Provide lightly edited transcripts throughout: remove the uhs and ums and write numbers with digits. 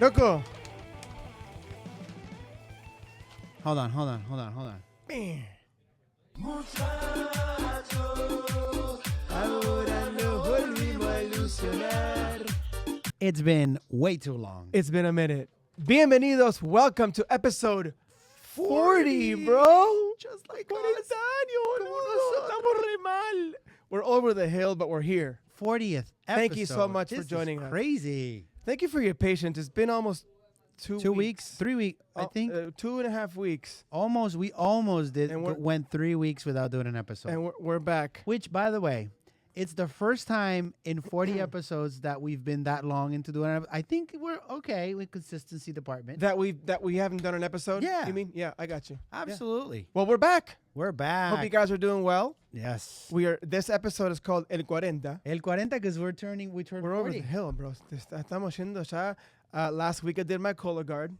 Loco. Hold on. It's been way too long. It's been a minute. Bienvenidos. Welcome to episode 40, bro. Just like 40 años. Estamos re mal. We're over the hill, but we're here. 40th episode. Thank you so much This for joining is us. Crazy. Thank you for your patience. It's been almost 2 weeks. 3 weeks. I think 2.5 weeks. we almost did. And Went 3 weeks without doing an episode. And we're back. Which, by the way, it's the first time in 40 episodes that we've been that long into doing it. I think we're okay with consistency department. That we haven't done an episode? Yeah. You mean? Yeah, I got you. Absolutely. Yeah. Well, we're back. We're back. Hope you guys are doing well. Yes. This episode is called El Cuarenta. El Cuarenta, because we turned We're 40. over the hill, bro. Estamos yendo ya. Last week I did my Cola guard.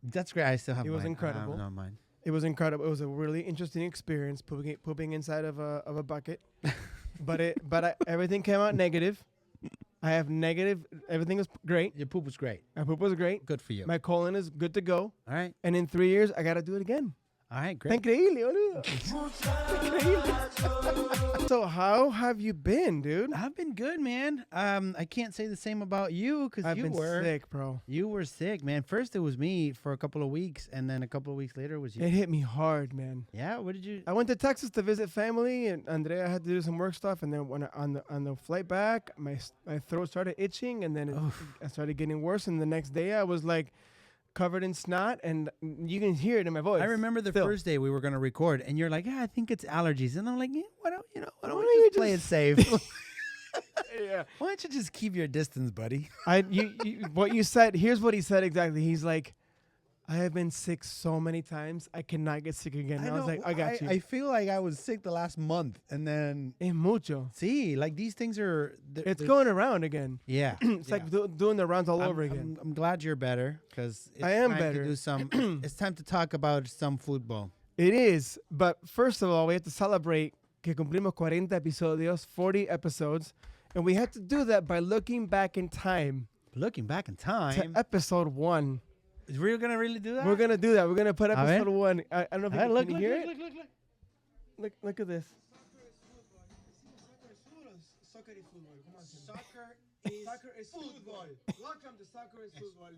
That's great. I still have It was mine. incredible. No, mine. It was incredible. It was a really interesting experience pooping inside of a bucket. but everything came out negative. I have negative. Everything was great. Your poop was great. My poop was great. Good for you. My colon is good to go. All right. And in 3 years, I got to do it again. All right, great. Está increíble, boludo. Increíble. So how have you been, dude? I've been good, man. I can't say the same about you because I've you been were sick, bro. You were sick, man. First it was me for a couple of weeks, and then a couple of weeks later it was you. It hit me hard, man. Yeah. What did you? I went to Texas to visit family, and Andrea had to do some work stuff. And then when on the flight back, my throat started itching, and then it started getting worse. And the next day, I was like covered in snot, and you can hear it in my voice. I remember the first day we were gonna record, and you're like, "Yeah, I think it's allergies," and I'm like, "Yeah, why don't we just play it safe? Yeah. Why don't you just keep your distance, buddy?" What you said. Here's what he said exactly. He's like, I have been sick so many times. I cannot get sick again. And I was like, I got you. I feel like I was sick the last month, and then Es mucho. see, like these things are. It's going around again. Yeah, It's like doing the rounds all over I'm- again. I'm glad you're better because I am time better. To do some. It's time to talk about some football. It is. But first of all, we have to celebrate que cumplimos 40 episodios, 40 episodes. And we had to do that by looking back in time Looking back in to time, episode 1. we're gonna really do that. We're going to do that. We're going to put A ver. episode 1. I don't know if you can you hear it. Look at this. Soccer is football. Welcome to Soccer is Football.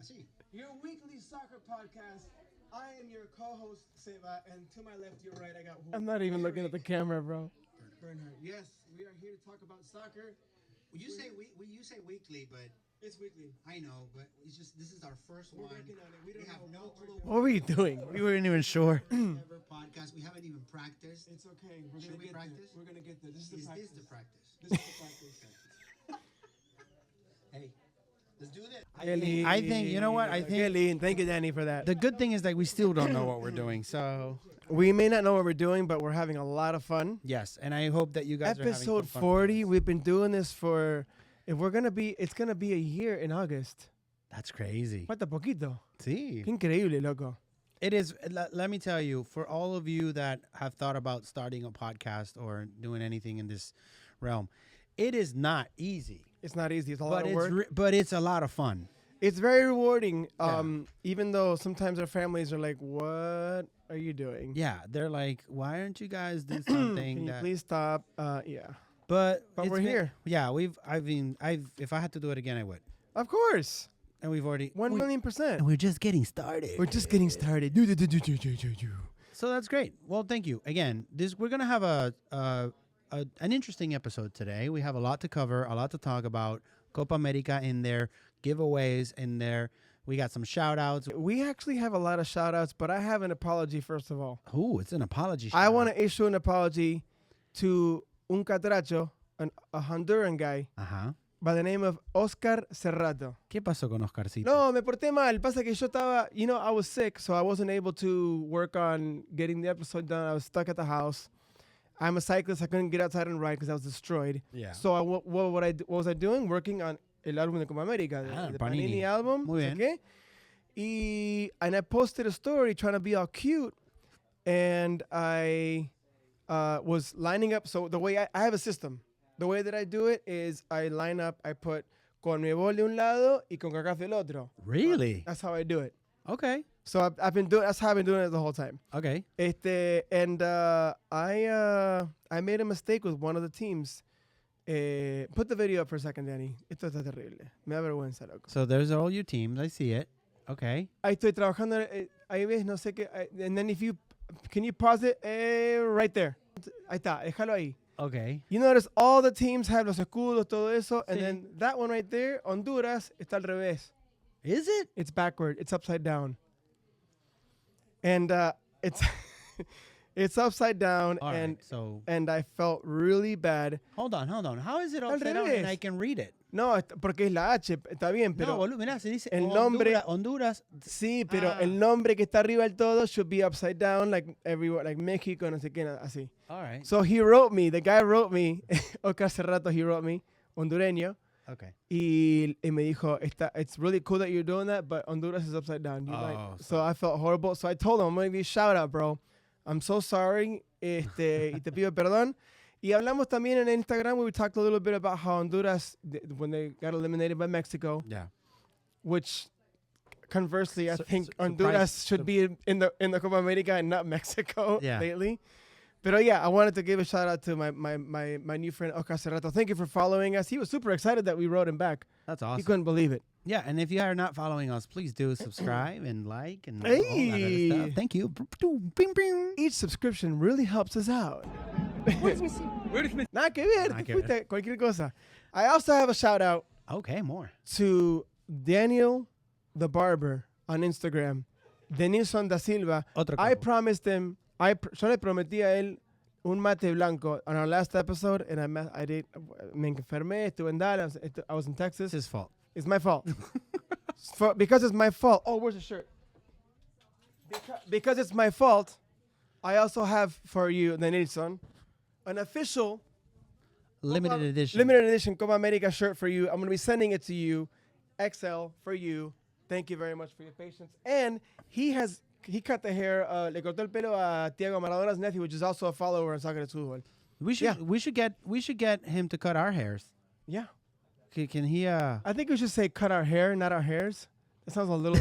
Your weekly soccer podcast. I am your co-host, Seba, and to my left, your right, I got... I'm not even looking at the camera, bro. Bernhard. Yes, we are here to talk about soccer. You say weekly, but It's weekly. I know, but it's just this is our first We're one. working on it. We don't have know no what clue What were you doing? We weren't even sure. ever podcast. We haven't even practiced. It's okay. We're Should gonna we get practice? there. We're gonna get there. This is Is the this practice. the practice? This is the practice. Hey, let's do this. I think- you know what? I think- Kelly, thank you, Danny, for that. The good thing is that we still don't know what we're doing. So We may not know what we're doing, but we're having a lot of fun. yes, and I hope that you guys are having Episode some fun. 40. We've been doing this for. If we're gonna be, it's gonna be a year in August. That's crazy. Falta poquito. See, Qué increíble, loco. it is. Let me tell you, for all of you that have thought about starting a podcast or doing anything in this realm, it is not easy. It's not easy. It's a lot But of work. but it's a lot of fun. It's very rewarding. Yeah. Even though sometimes our families are like, "What are you doing? Yeah, they're like, why aren't you guys do something? Can you that, please stop?" Yeah. But But it's we're been- here. Yeah, if I had to do it again, I would. Of course. And we've already 1,000,000%. And we're just getting started. We're just getting started. So that's great. Well, thank you again. We're gonna have an interesting episode today. We have a lot to cover, a lot to talk about. Copa America in there, giveaways in there. We got some shout outs. We actually have a lot of shout outs, but I have an apology first of all. Ooh, it's an apology. I shout-out. want to issue an apology to un catracho, a Honduran guy Ajá. by the name of Oscar Cerrato. ¿Qué pasó con Oscarcito? No, me porté mal. Pasa que yo estaba, I was sick, so I wasn't able to work on getting the episode done. I was stuck at the house. I'm a cyclist. I couldn't get outside and ride because I was destroyed. Yeah. So what was I doing? Working on el álbum de Copa América, the Panini album. Muy bien. Okay. And I posted a story trying to be all cute, and I was lining up. So the way I have a system. The way that I do it is I line up. I put con mi bol de un lado y con CACAF del otro. Really? That's how I do it. Okay. So I've been doing. That's how I've been doing it the whole time. Okay. And I made a mistake with one of the teams. Put the video up for a second, Danny. Esto está terrible. Me da vergüenza, loco. So there's all your teams. I see it. Okay. Ahí estoy trabajando. Ahí ves, no sé qué. And then can you pause it? Right there. Ahí está. Déjalo ahí. Okay. You notice all the teams have los escudos, todo eso. And Sí. then that one right there, Honduras, está al revés. Is it? It's backward. It's upside down. And it's it's upside down. All right. So And I felt really bad. hold on. How is it Al upside down revés. and I can read it? No, porque es la H. Está bien, pero... No, boludo, mirá, se dice el nombre- Honduras. Sí, pero el nombre que está arriba del todo should be upside down, like everywhere, like México, no sé qué, así. All right. So the guy wrote me, Oscar Cerrato, he wrote me, hondureño, Okay. y me dijo, it's really cool that you're doing that, but Honduras is upside down. So I felt horrible. So I told him, I'm going to give you a shout out, bro. I'm so sorry, y te pido perdón. Y hablamos también en Instagram, we talked a little bit about how Honduras, when they got eliminated by Mexico, Yeah. which conversely, I Su- think su- Honduras surprise- should be in the Copa America and not Mexico Yeah. lately. But yeah, I wanted to give a shout out to my new friend Oscar Cerrato. Thank you for following us. He was super excited that we wrote him back. That's He awesome. couldn't believe it. Yeah, and if you are not following us, please do subscribe and like and all that Hey. other stuff. Thank you. Bing, bing. Each subscription really helps us out. Nada que ver, Nada te que fuiste cualquier cosa. I also have a shout out Okay, more. to Daniel the Barber on Instagram, Denilson da Silva. Otro I couple. promised him, yo le prometí a él un mate blanco on our last episode, and I did. Me enfermé, estuve en Dallas, I was in Texas. It's his fault. It's my fault. Because it's my fault. Oh, where's the shirt? Because it's my fault, I also have for you, Denilson, an official Limited edition. limited edition Copa America shirt for you. I'm going to be sending it to you, XL for you. Thank you very much for your patience. And he cut the hair, le cortó el pelo a Diego Maradona's nephew, which is also a follower on Soccer de Fútbol. We should get him to cut our hairs. Yeah. Can he I think we should say cut our hair, not our hairs. That sounds a little,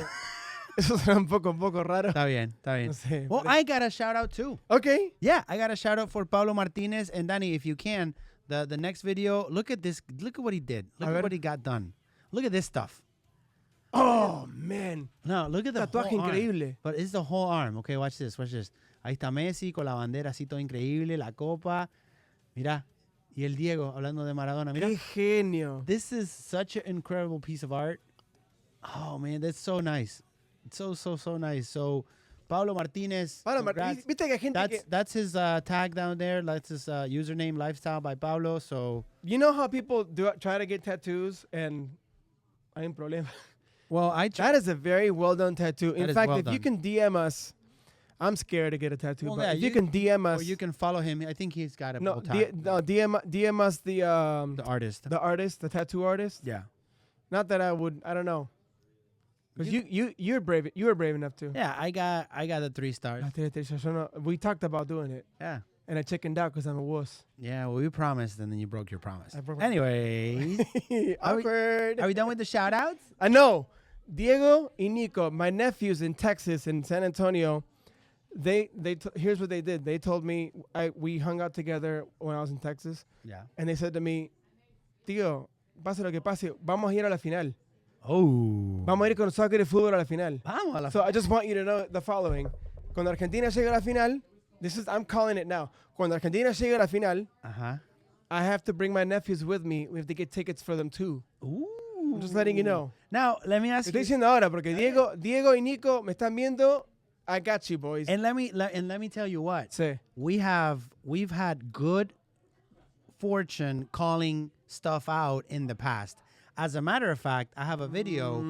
eso suena un poco raro. Está bien. No sé, Well, I got a shout out too. Okay. Yeah, I got a shout out for Pablo Martinez and Danny. If you can, the next video, look at this. Look at what he did. Look A at ver. what he got done. Look at this stuff. Oh, man. No, look at the Tatuaje whole arm. increíble. But it's the whole arm. Okay, watch this. Ahí está Messi con la bandera así todo increíble, la copa. Mira. Y el Diego hablando de Maradona. Mira. Qué genio. This is such an incredible piece of art. Oh, man, that's so nice. It's so nice. So, Pablo Martinez. congrats. Viste que hay gente That's his tag down there. That's his username, Lifestyle by Pablo. So, You know how people try to get tattoos and hay un problema. well, That is a very well done tattoo. That In is fact, well if you done. can DM us, I'm scared to get a tattoo. Well, but yeah, if you can DM us, or you can follow him. I think he's got a no, bow tie. DM us The artist. the artist, the tattoo artist. Yeah. Not that I would. I don't know. Because you're brave. You were brave enough to. Yeah, I got the 3 stars. We talked about doing it, Yeah. and I chickened out because I'm a wuss. Yeah, well, we promised, and then you broke your promise. I broke my- Anyways, Awkward. are we done with the shout outs? I know. Diego y Nico, my nephews in Texas, in San Antonio, here's what they did. They told me, we hung out together when I was in Texas, Yeah. and they said to me, Tío, pase lo que pase, vamos a ir a la final. Oh. Vamos a ir con Soccer de Fútbol a la final. Vamos a la So I just want you to know the following. Cuando Argentina llegue a la final, I'm calling it now. Cuando Argentina llegue a la final, Uh-huh. I have to bring my nephews with me. We have to get tickets for them too. Ooh. I'm just letting you know. Now, let me ask Estoy you. diciendo ahora porque Diego y Nico me están viendo. I got you, boys. And let me tell you what. Sí. We've had good fortune calling stuff out in the past. As a matter of fact, I have a video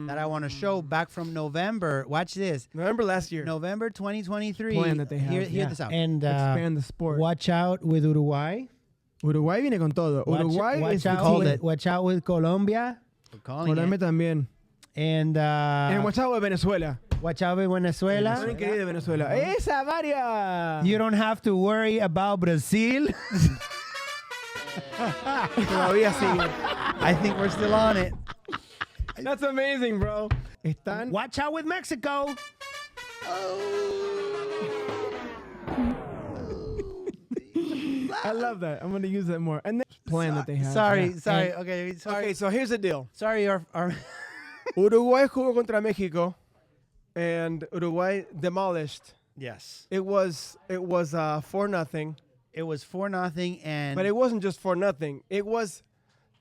that I want to show back from November. Watch this. November last year. November 2023. Plan that they have, Hear yeah. this out. And Expand the sport. watch out with Uruguay. Uruguay viene con todo. Uruguay watch is out called with, it. watch out with Colombia. We're calling Colombia it. también. And And watch out with Venezuela. watch out with Venezuela. Son increíbles Venezuela. ¡Esa, María! You don't have to worry about Brazil. Todavía sigue. I think we're still on it. That's amazing, bro. Están. Watch out with Mexico. I love that. I'm going to use that more. And the plan that they have. Sorry. Yeah. Okay, sorry. Okay, so here's the deal. Sorry, our Uruguay jugó contra Mexico, and Uruguay demolished. yes. It was 4-0, It was 4-0, and but it wasn't just 4-0. It was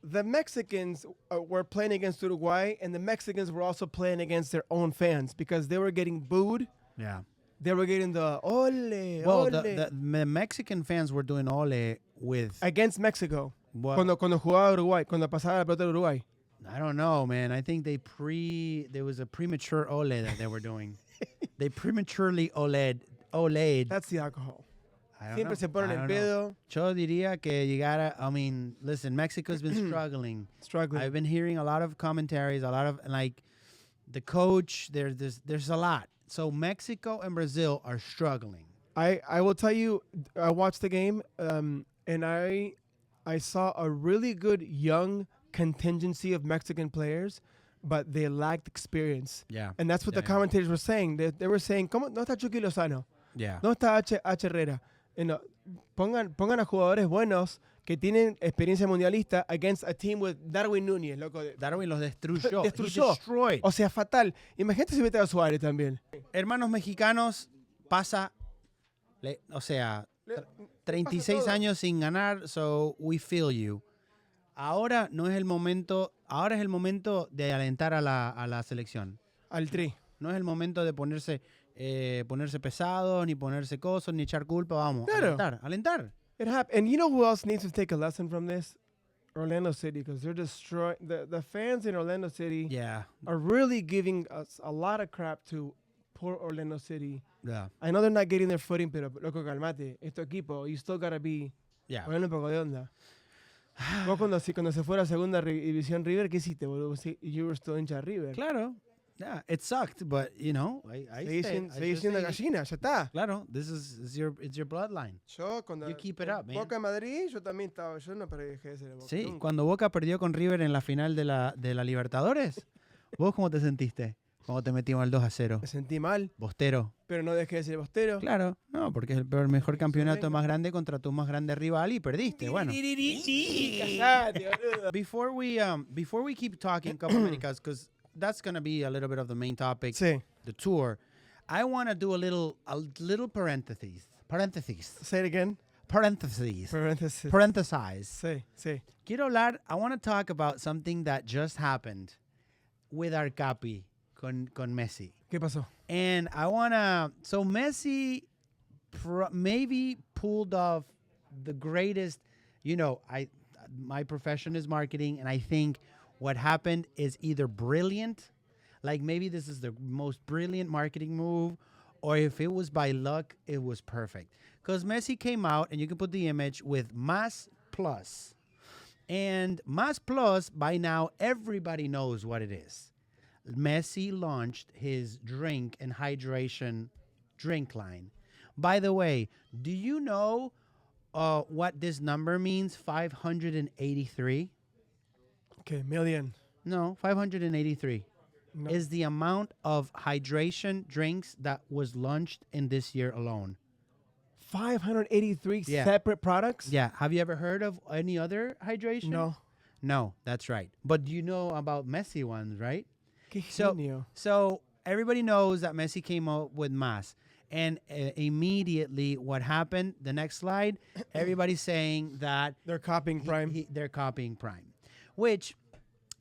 the Mexicans were playing against Uruguay, and the Mexicans were also playing against their own fans because they were getting booed. yeah. They were getting the ole, Well, ole the Mexican fans were doing ole with against Mexico. what? Cuando jugaba Uruguay, cuando pasaba la pelota de Uruguay. I don't know, man. I think there was a premature ole that they were doing. They prematurely olayed. That's the alcohol. I don't Siempre know. se ponen I el don't know. pedo. Yo diría que I mean, listen, Mexico's been struggling. Struggling. I've been hearing a lot of commentaries, a lot of like the coach. There's a lot. So Mexico and Brazil are struggling. I will tell you, I watched the game, and I saw a really good young contingency of Mexican players, but they lacked experience. Yeah. And that's what the commentators were saying. They were saying, ¿Cómo no está Chucky Lozano? Yeah. No está H. Herrera. Pongan a jugadores buenos que tienen experiencia mundialista against a team with Darwin Núñez, loco. Darwin los destruyó. Destruyó. He destroyed. O sea, fatal. Imagínate si mete a Suárez también. Hermanos mexicanos, o sea, 36 todo. años sin ganar, so we feel you. Ahora es el momento de alentar a la selección. Al tri. No es el momento de ponerse pesados, ni ponerse cosos, ni echar culpa. Vamos, Claro. alentar. It happened. And you know who else needs to take a lesson from this? Orlando City, because they're destroying the fans in Orlando City Yeah, are really giving us a lot of crap to poor Orlando City. yeah, I know they're not getting their footing, pero loco, calmate. Es tu equipo. You still gotta be. yeah. Ponle un poco de onda. Vos cuando se fuera a segunda división River, ¿qué hiciste, boludo? You were still hincha de River. Claro. Yeah, it sucked, but you know, I Seguís siendo gallina, ya está. Claro, it's your bloodline. Yo cuando You keep it up, man. Boca Madrid, yo también estaba, yo no dejé de ser de Boca. Sí, nunca. cuando Boca perdió con River en la final de la Libertadores, ¿vos cómo te sentiste? Cuando te metimos al 2-0. Me sentí mal, Bostero. pero no dejé de ser bostero. Claro, no, porque es el mejor campeonato más grande contra tu más grande rival y perdiste. Bueno. Callate, boludo. Before we keep talking Copa Americas, because that's gonna be a little bit of the main topic, Sí. the tour. I want to do a little parentheses. Say it again. Parentheses. Paréntesis. Parenthesize. Sí, sí. Quiero hablar. I want to talk about something that just happened with our Capi con Messi. ¿Qué pasó? And I want to. So Messi maybe pulled off the greatest. You know, my profession is marketing, and I think what happened is either brilliant, like maybe this is the most brilliant marketing move, or if it was by luck, it was perfect. Because Messi came out, and you can put the image with Más Plus. And Más Plus, by now, everybody knows what it is. Messi launched his drink and hydration drink line. By the way, do you know what this number means? 583? Okay, million. No, 583 No. is the amount of hydration drinks that was launched in this year alone. 583 Yeah. separate products? Yeah. Have you ever heard of any other hydration? No. No, that's right. But you know about Messi ones, right? Qué So, genio. so everybody knows that Messi came out with Mas. And immediately what happened, the next slide, everybody's saying that They're copying Prime. they're copying Prime. Which,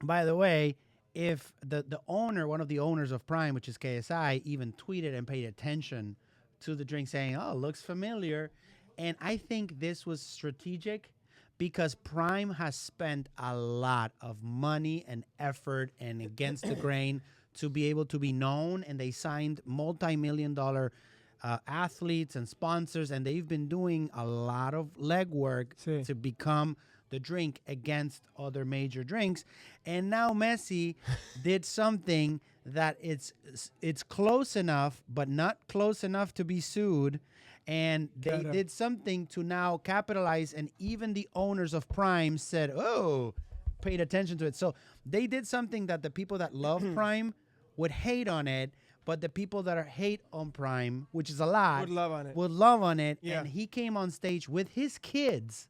by the way, if the owner, one of the owners of Prime, which is KSI, even tweeted and paid attention to the drink saying, oh, looks familiar. And I think this was strategic because Prime has spent a lot of money and effort and against the grain to be able to be known. And they signed multi-million-dollar athletes and sponsors, and they've been doing a lot of legwork Sí. to become the drink against other major drinks. And now Messi did something that it's close enough, but not close enough to be sued. And they did something to now capitalize, and even the owners of Prime said, oh, paid attention to it. So they did something that the people that love Prime would hate on it, but the people that are hate on Prime, which is a lot, would love on it. Yeah. And he came on stage with his kids,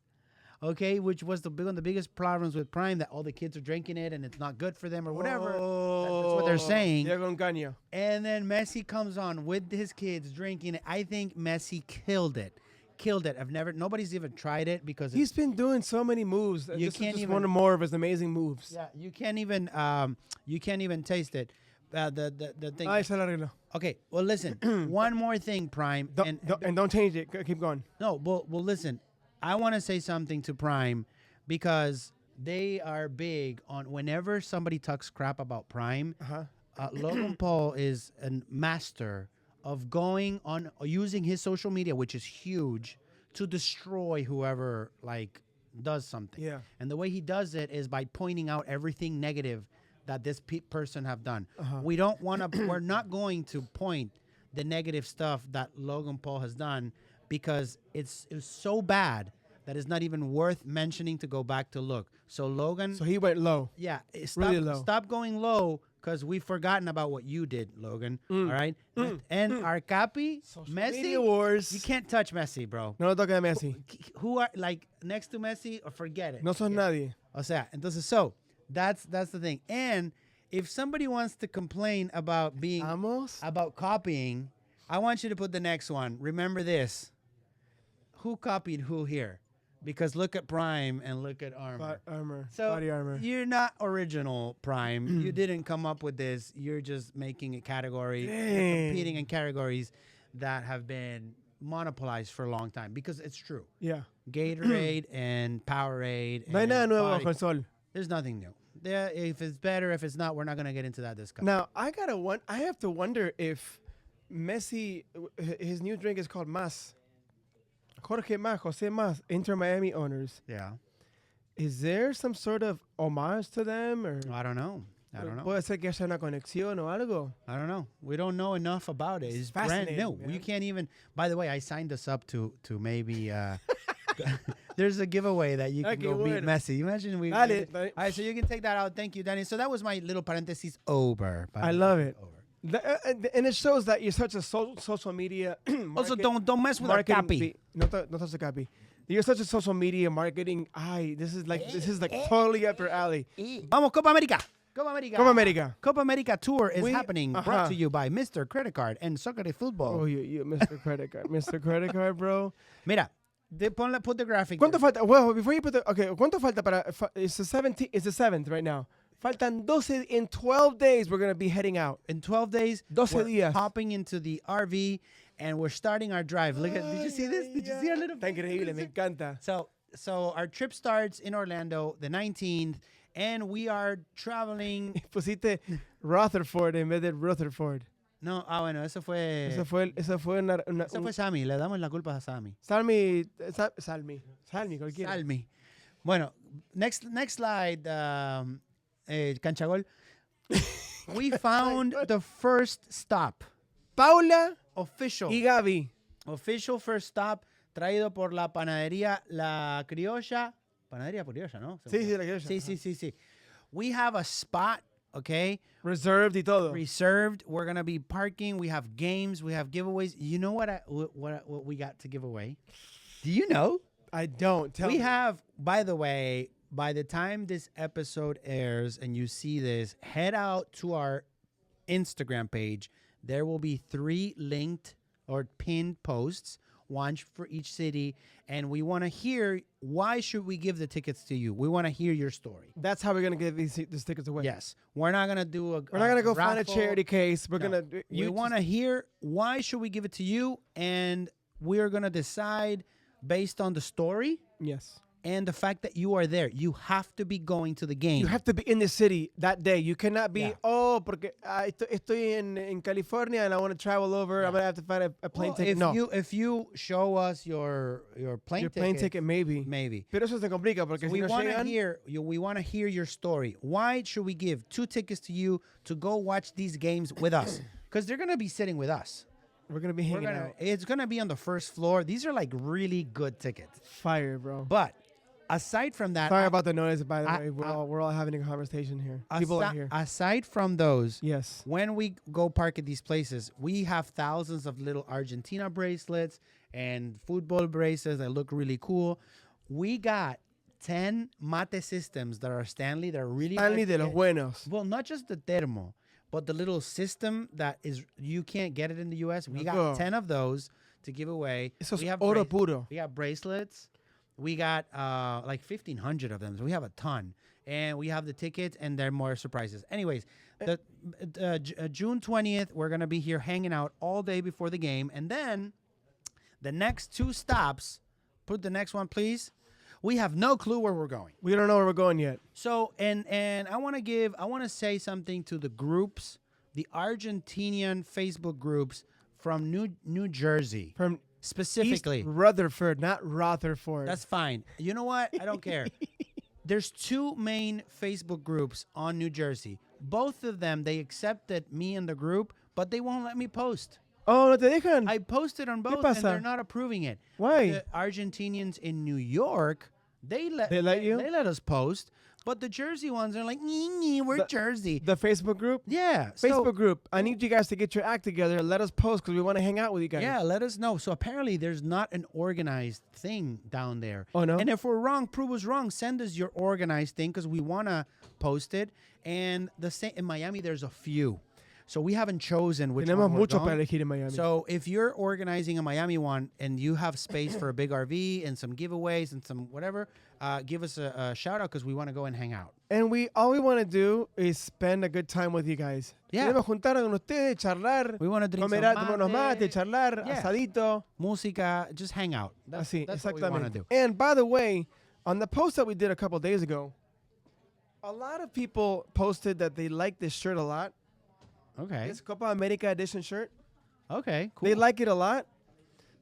okay, which was one of the biggest problems with Prime, that all the kids are drinking it and it's not good for them or whatever. That's what they're saying. And then Messi comes on with his kids drinking it. I think Messi killed it. Nobody's even tried it because He's been doing so many moves. You This can't is just even- one more of his amazing moves. yeah, you can't even taste it. The thing. Ahí se la arregló. Okay, well listen, one more thing, Prime, Don't change it. Keep going. no, well listen, I want to say something to Prime because they are big on whenever somebody talks crap about Prime. Logan Paul is a master of going on using his social media, which is huge, to destroy whoever like does something. Yeah. And the way he does it is by pointing out everything negative that this person have done. We don't want to. We're not going to point the negative stuff that Logan Paul has done because it's so bad that it's not even worth mentioning to go back to look. So Logan. So he went low. Yeah, Really low. Stop going low because we've forgotten about what you did, Logan. All right? And our copy, Messi, Media wars. you can't touch Messi, bro. No lo toques a Messi. Who are, like, next to Messi, or forget it. No sos nadie. O sea, entonces, so, that's the thing. And if somebody wants to complain about about copying, I want you to put the next one. Remember this. Who copied who here? Because look at Prime and look at Armor. Body armor. You're not original, Prime. You didn't come up with this. You're just making a category, competing in categories that have been monopolized for a long time. Because it's true. Yeah. Gatorade and Powerade. No hay nada nuevo bajo el sol. There's nothing new. If it's better, if it's not, we're not going to get into that discussion. Now, I have to wonder if Messi, his new drink is called Mas. Jorge Mas, Jose Mas, Inter Miami owners. Yeah. Is there some sort of homage to them? Or I don't know. Puede ser que haya una conexión o algo. I don't know. We don't know enough about it. It's brand fascinating, new. man. You can't even. By the way, I signed us up to maybe. There's a giveaway that you can Okay, go beat bueno. Messi. Imagine we. Dale. All right, so you can take that out. Thank you, Danny. So that was my little parenthesis over. I love it. Over. And it shows that you're such a social media. Also, don't mess with our copy. No touch the copy. You're such a social media marketing. This is like totally up your alley. Vamos, Copa América. Copa América. Copa America Tour is happening. Brought to you by Mr. Credit Card and Soccer de Fútbol. Oh, you Mr. Credit Card. Mr. Credit Card, bro. Mira, put the graphic. ¿Cuánto falta? Well, before you put the... Okay, ¿cuánto falta para... It's the 17th. It's the 7th right now. Faltan 12. In 12 days, we're going to be heading out. In 12 days, 12 we're días. hopping into the RV and we're starting our drive. Look at, did you see this? Did you see our little... Está increíble, me encanta. So our trip starts in Orlando the 19th, and we are traveling... Pusiste Rutherford en vez de Rutherford. No, bueno, eso fue... Eso fue una Eso fue Sammy, le damos la culpa a Sammy. Salmi, cualquiera. Salmi. Bueno, next slide, Canchagol. We found the first stop. Paula Official. y Gaby. Official first stop traído por la panadería La Criolla. Panadería Criolla, ¿no? Sí, la criolla. Sí. We have a spot, okay? Reserved y todo. Reserved. We're going to be parking. We have games. We have giveaways. You know what we got to give away? Do you know? I don't. Tell me. We have, by the way, by the time this episode airs and you see this, head out to our Instagram page. There will be 3 linked or pinned posts, one for each city, and we want to hear, why should we give the tickets to you? We want to hear your story. That's how we're going to give these tickets away. Yes. We're not going to do We're not going to go find a raffle. charity case. We're No. going to... We want to hear, why should we give it to you? And we're going to decide based on the story. Yes. And the fact that you are there. You have to be going to the game. You have to be in the city that day. You cannot be, Yeah. porque estoy en California and I want to travel over. I'm going to have to find a plane ticket. If you show us your plane ticket, maybe. Pero eso se complica porque we si no want to llegan... hear your story. Why should we give 2 tickets to you to go watch these games with us? Because they're going to be sitting with us. We're gonna be hanging out. It's gonna be on the first floor. These are like really good tickets. Fire, bro. But aside from that, Sorry about the noise. By the way, we're all having a conversation here. People are here. Aside from those, Yes. when we go park at these places, we have thousands of little Argentina bracelets and Futbol bracelets that look really cool. We got 10 mate systems that are Stanley. They're really Stanley de los buenos. well, not just the termo, but the little system that is you can't get it in the U.S. We got Loco. 10 of those to give away. Eso es We have oro puro. We got bracelets. We got like 1,500 of them. So we have a ton. And we have the tickets, and there are more surprises. Anyways, June 20th, we're going to be here hanging out all day before the game. And then the next 2 stops, put the next one, please. We have no clue where we're going. We don't know where we're going yet. So, and I want to say something to the groups, the Argentinian Facebook groups from New Jersey. From Specifically. East Rutherford, not Rotherford. That's fine. You know what? I don't care. There's 2 main Facebook groups on New Jersey. Both of them, they accepted me in the group, but they won't let me post. Oh, no te dejan. I posted on both, and pasa? they're not approving it. Why? The Argentinians in New York, they let you? They let us post, but the Jersey ones are like, we're Jersey. The Facebook group? Yeah. Facebook group. I need you guys to get your act together. Let us post because we want to hang out with you guys. Yeah, let us know. So apparently there's not an organized thing down there. Oh, no? And if we're wrong, prove us wrong. Send us your organized thing because we want to post it. And the same in Miami, there's a few. So we haven't chosen which Tenemos one we're mucho going. para elegir en Miami. So if you're organizing a Miami one and you have space for a big RV and some giveaways and some whatever, give us a shout out because we want to go and hang out. And all we want to do is spend a good time with you guys. Yeah. Queremos juntarnos con ustedes, charlar, We want to drink tomar some unos mate, charlar, Yeah. asadito. música, just hang out. That's Así, what we want to exactamente. do. And by the way, on the post that we did a couple days ago, a lot of people posted that they like this shirt a lot. Okay. This Copa America edition shirt. Okay. Cool. They like it a lot.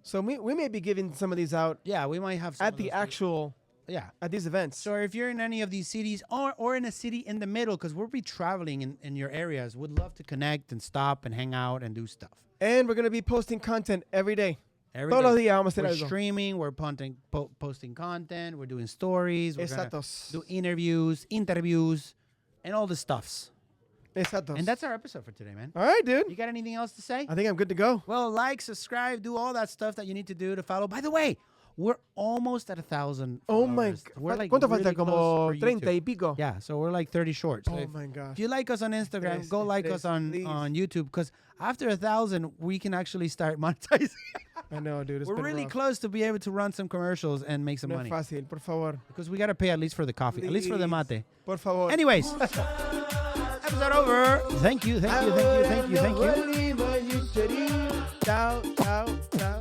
So we may be giving some of these out Yeah, we might have some at of the those. actual, Yeah. at these events. So if you're in any of these cities or in a city in the middle, because we'll be traveling in your areas, we'd love to connect and stop and hang out and do stuff. And we're going to be posting content every day. Every Todos los day. días vamos a hacer We're algo. streaming, we're posting content, we're doing stories, we're going to Exactos. do interviews, and all the stuffs. Exactos. And that's our episode for today, man. All right, dude. You got anything else to say? I think I'm good to go. Well, like, subscribe, do all that stuff that you need to do to follow. By the way, we're almost at 1,000 Oh my followers. We're like ¿Cuánto really falta? close Como for 30 YouTube. y pico. Yeah, so we're like 30 short. So Oh if, my gosh. if you like us on Instagram, Tres, go like tres, us on please. YouTube because after 1,000, we can actually start monetizing. I know, dude. It's We're been really rough. close to be able to run some commercials and make some No money es fácil, por favor. because we got to pay at least for the coffee, at least for the Please. mate. Por favor. Anyways, episode over. Thank you. Chao, chao, chao.